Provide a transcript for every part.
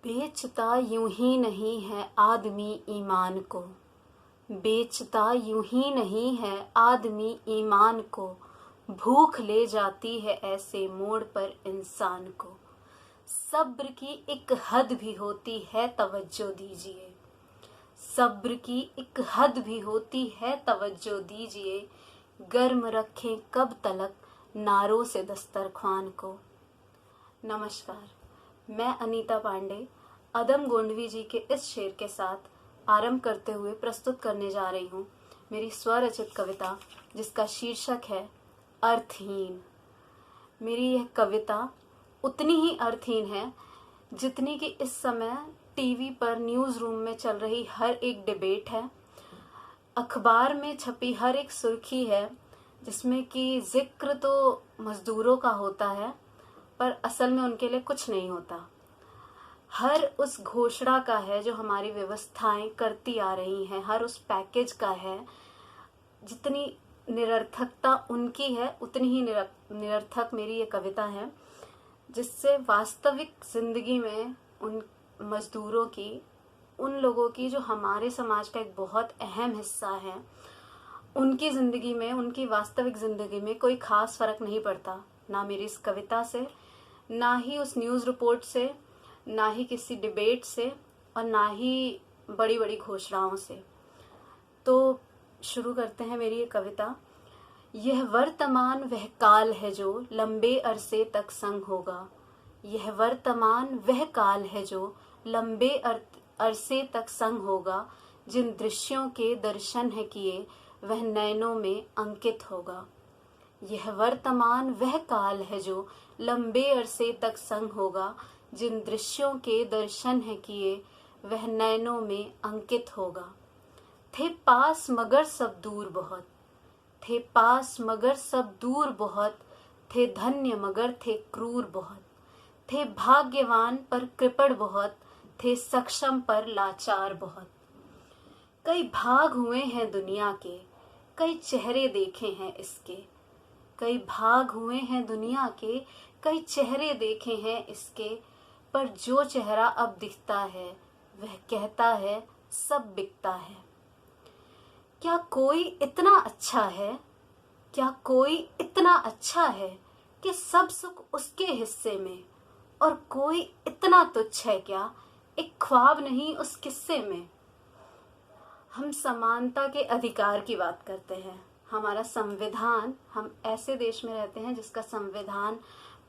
बेचता यूं ही नहीं है आदमी ईमान को। बेचता यूं ही नहीं है आदमी ईमान को। भूख ले जाती है ऐसे मोड़ पर इंसान को। सब्र की एक हद भी होती है, तवज्जो दीजिए। सब्र की एक हद भी होती है, तवज्जो दीजिए। गर्म रखें कब तलक नारों से दस्तरख्वान को। नमस्कार, मैं अनीता पांडे अदम गोंडवी जी के इस शेर के साथ आरंभ करते हुए प्रस्तुत करने जा रही हूँ मेरी स्वरचित कविता, जिसका शीर्षक है अर्थहीन। मेरी यह कविता उतनी ही अर्थहीन है जितनी कि इस समय टीवी पर न्यूज़ रूम में चल रही हर एक डिबेट है, अखबार में छपी हर एक सुर्खी है, जिसमें कि जिक्र तो मजदूरों का होता है पर असल में उनके लिए कुछ नहीं होता। हर उस घोषणा का है जो हमारी व्यवस्थाएं करती आ रही हैं, हर उस पैकेज का है। जितनी निरर्थकता उनकी है उतनी ही निरर्थक मेरी ये कविता है, जिससे वास्तविक जिंदगी में उन मजदूरों की, उन लोगों की जो हमारे समाज का एक बहुत अहम हिस्सा है, उनकी ज़िंदगी में, उनकी वास्तविक ज़िंदगी में कोई ख़ास फ़र्क नहीं पड़ता। ना मेरी इस कविता से, ना ही उस न्यूज़ रिपोर्ट से, ना ही किसी डिबेट से, और ना ही बड़ी बड़ी घोषणाओं से। तो शुरू करते हैं मेरी ये कविता। यह वर्तमान वह काल है जो लंबे अरसे तक संग होगा। यह वर्तमान वह काल है जो लंबे अरसे तक संग होगा। जिन दृश्यों के दर्शन है किए वह नैनों में अंकित होगा। यह वर्तमान वह काल है जो लंबे अरसे तक संग होगा। जिन दृश्यों के दर्शन है किए वह नैनों में अंकित होगा। थे पास मगर सब दूर बहुत, थे पास मगर सब दूर बहुत, थे धन्य मगर थे क्रूर बहुत, थे भाग्यवान पर कृपण बहुत, थे सक्षम पर लाचार बहुत। कई भाग हुए हैं दुनिया के, कई चेहरे देखे हैं इसके। कई भाग हुए हैं दुनिया के, कई चेहरे देखे हैं इसके। पर जो चेहरा अब दिखता है वह कहता है सब बिकता है। क्या कोई इतना अच्छा है, क्या कोई इतना अच्छा है कि सब सुख उसके हिस्से में, और कोई इतना तुच्छ है क्या एक ख्वाब नहीं उस किस्से में। हम समानता के अधिकार की बात करते हैं। हमारा संविधान, हम ऐसे देश में रहते हैं जिसका संविधान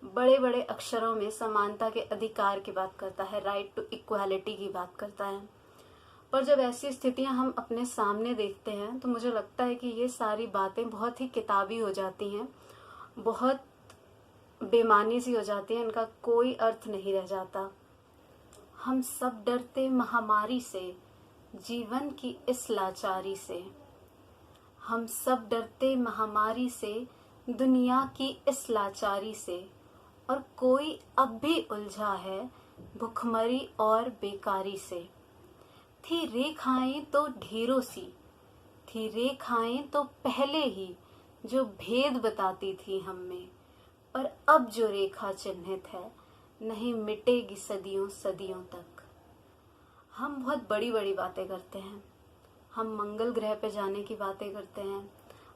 बड़े बड़े अक्षरों में समानता के अधिकार की बात करता है, राइट टू इक्वालिटी की बात करता है। पर जब ऐसी स्थितियां हम अपने सामने देखते हैं तो मुझे लगता है कि ये सारी बातें बहुत ही किताबी हो जाती हैं, बहुत बेमानी सी हो जाती हैं, इनका कोई अर्थ नहीं रह जाता। हम सब डरते महामारी से, जीवन की इस लाचारी से। हम सब डरते महामारी से, दुनिया की इस लाचारी से। और कोई अब भी उलझा है भुखमरी और बेकारी से। थी रेखाएं तो ढेरों सी, थी रेखाएं तो पहले ही जो भेद बताती थी हम में। पर अब जो रेखा चिन्हित है नहीं मिटेगी सदियों सदियों तक। हम बहुत बड़ी बड़ी बातें करते हैं। हम मंगल ग्रह पे जाने की बातें करते हैं,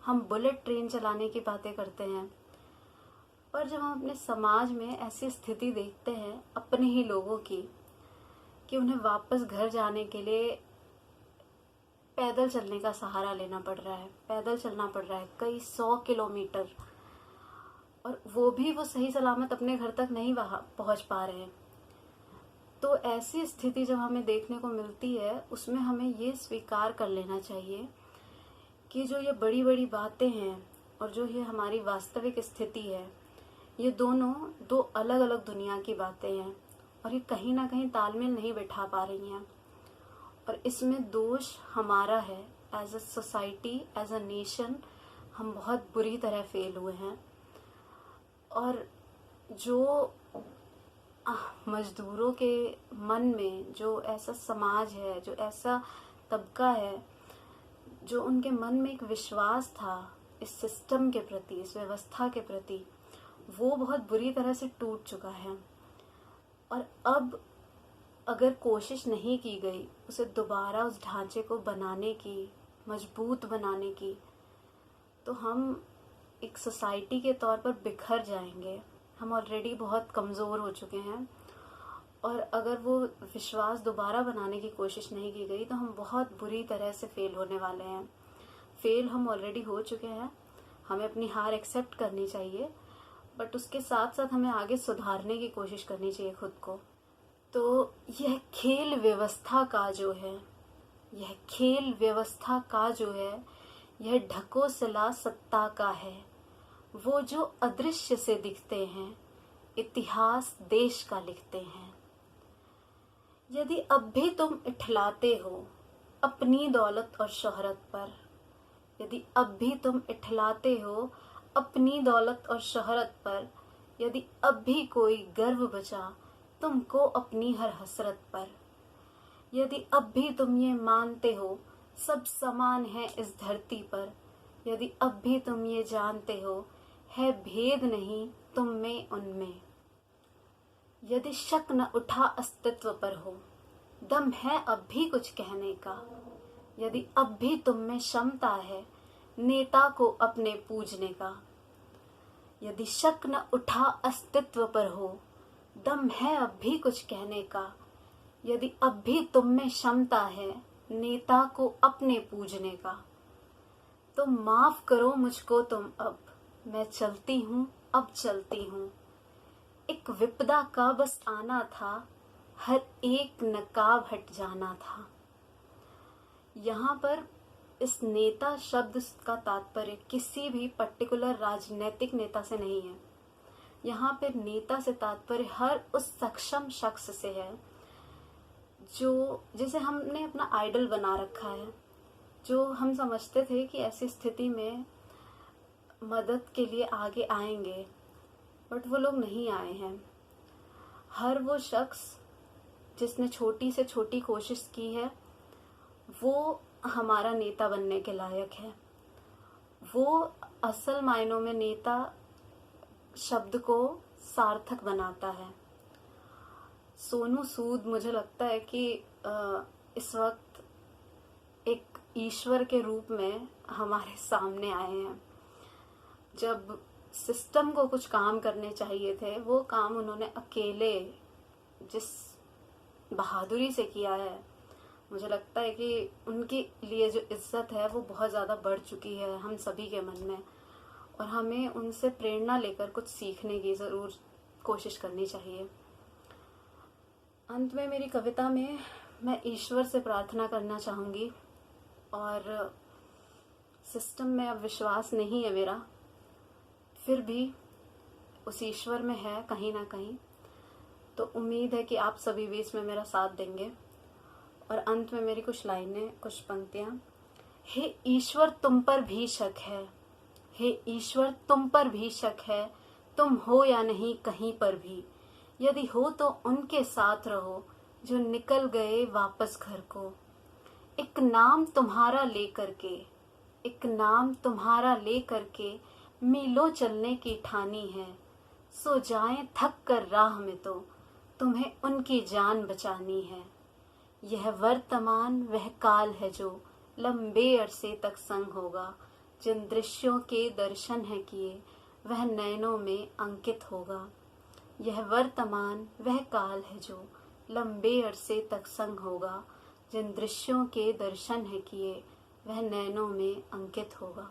हम बुलेट ट्रेन चलाने की बातें करते हैं। पर जब हम अपने समाज में ऐसी स्थिति देखते हैं अपने ही लोगों की, कि उन्हें वापस घर जाने के लिए पैदल चलने का सहारा लेना पड़ रहा है, पैदल चलना पड़ रहा है कई 100 किलोमीटर, और वो सही सलामत अपने घर तक नहीं वहाँ पहुँच पा रहे हैं। तो ऐसी स्थिति जब हमें देखने को मिलती है, उसमें हमें ये स्वीकार कर लेना चाहिए कि जो ये बड़ी बड़ी बातें हैं और जो ये हमारी वास्तविक स्थिति है, ये दोनों दो अलग अलग दुनिया की बातें हैं, और ये कहीं ना कहीं तालमेल नहीं बैठा पा रही हैं। और इसमें दोष हमारा है, as a society, as a nation हम बहुत बुरी तरह फेल हुए हैं। और जो मजदूरों के मन में जो ऐसा समाज है, जो ऐसा तबका है, जो उनके मन में एक विश्वास था इस सिस्टम के प्रति, इस व्यवस्था के प्रति, वो बहुत बुरी तरह से टूट चुका है। और अब अगर कोशिश नहीं की गई उसे दोबारा उस ढांचे को बनाने की, मजबूत बनाने की, तो हम एक सोसाइटी के तौर पर बिखर जाएंगे। हम ऑलरेडी बहुत कमज़ोर हो चुके हैं, और अगर वो विश्वास दोबारा बनाने की कोशिश नहीं की गई तो हम बहुत बुरी तरह से फेल होने वाले हैं। फेल हम ऑलरेडी हो चुके हैं। हमें अपनी हार एक्सेप्ट करनी चाहिए, बट उसके साथ साथ हमें आगे सुधारने की कोशिश करनी चाहिए खुद को। तो यह खेल व्यवस्था का जो है, यह खेल व्यवस्था का जो है, यह ढकोसला सत्ता का है। वो जो अदृश्य से दिखते हैं, इतिहास देश का लिखते हैं। यदि अब भी तुम इठलाते हो अपनी दौलत और शोहरत पर, यदि अब भी तुम इठलाते हो अपनी दौलत और शोहरत पर, यदि अब भी कोई गर्व बचा तुमको अपनी हर हसरत पर, यदि अब भी तुम ये मानते हो सब समान है इस धरती पर, यदि अब भी तुम ये जानते हो है भेद नहीं तुम में उनमें, यदि शक न उठा अस्तित्व पर हो, दम है अब भी कुछ कहने का, यदि अब भी तुम में क्षमता है नेता को अपने पूजने का, यदि शक न उठा अस्तित्व पर हो, दम है अब भी कुछ कहने का, यदि अब भी तुम में क्षमता है नेता को अपने पूजने का, तो माफ करो मुझको तुम अब, मैं चलती हूँ अब चलती हूँ। एक विपदा का बस आना था, हर एक नकाब हट जाना था। यहाँ पर इस नेता शब्द का तात्पर्य किसी भी पर्टिकुलर राजनीतिक नेता से नहीं है। यहाँ पर नेता से तात्पर्य हर उस सक्षम शख्स से है जो, जिसे हमने अपना आइडल बना रखा है, जो हम समझते थे कि ऐसी स्थिति में मदद के लिए आगे आएंगे, बट वो लोग नहीं आए हैं। हर वो शख्स जिसने छोटी से छोटी कोशिश की है वो हमारा नेता बनने के लायक है। वो असल मायनों में नेता शब्द को सार्थक बनाता है। सोनू सूद मुझे लगता है कि इस वक्त एक ईश्वर के रूप में हमारे सामने आए हैं। जब सिस्टम को कुछ काम करने चाहिए थे, वो काम उन्होंने अकेले जिस बहादुरी से किया है, मुझे लगता है कि उनके लिए जो इज्जत है वो बहुत ज़्यादा बढ़ चुकी है हम सभी के मन में, और हमें उनसे प्रेरणा लेकर कुछ सीखने की ज़रूर कोशिश करनी चाहिए। अंत में मेरी कविता में मैं ईश्वर से प्रार्थना करना चाहूँगी, और सिस्टम में अब विश्वास नहीं है मेरा, फिर भी उस ईश्वर में है कहीं ना कहीं, तो उम्मीद है कि आप सभी भी इसमें मेरा साथ देंगे। और अंत में मेरी कुछ लाइनें, कुछ पंक्तियाँ। हे ईश्वर तुम पर भी शक है, हे ईश्वर तुम पर भी शक है, तुम हो या नहीं कहीं पर भी, यदि हो तो उनके साथ रहो जो निकल गए वापस घर को। एक नाम तुम्हारा लेकर के, एक नाम तुम्हारा लेकर के मीलों चलने की ठानी है, सो जाएं थक कर राह में तो तुम्हें उनकी जान बचानी है। यह वर्तमान वह काल है जो लंबे अरसे तक संग होगा, जिन दृश्यों के दर्शन है किए वह नैनों में अंकित होगा। यह वर्तमान वह काल है जो लंबे अरसे तक संग होगा, जिन दृश्यों के दर्शन है किए वह नैनों में अंकित होगा।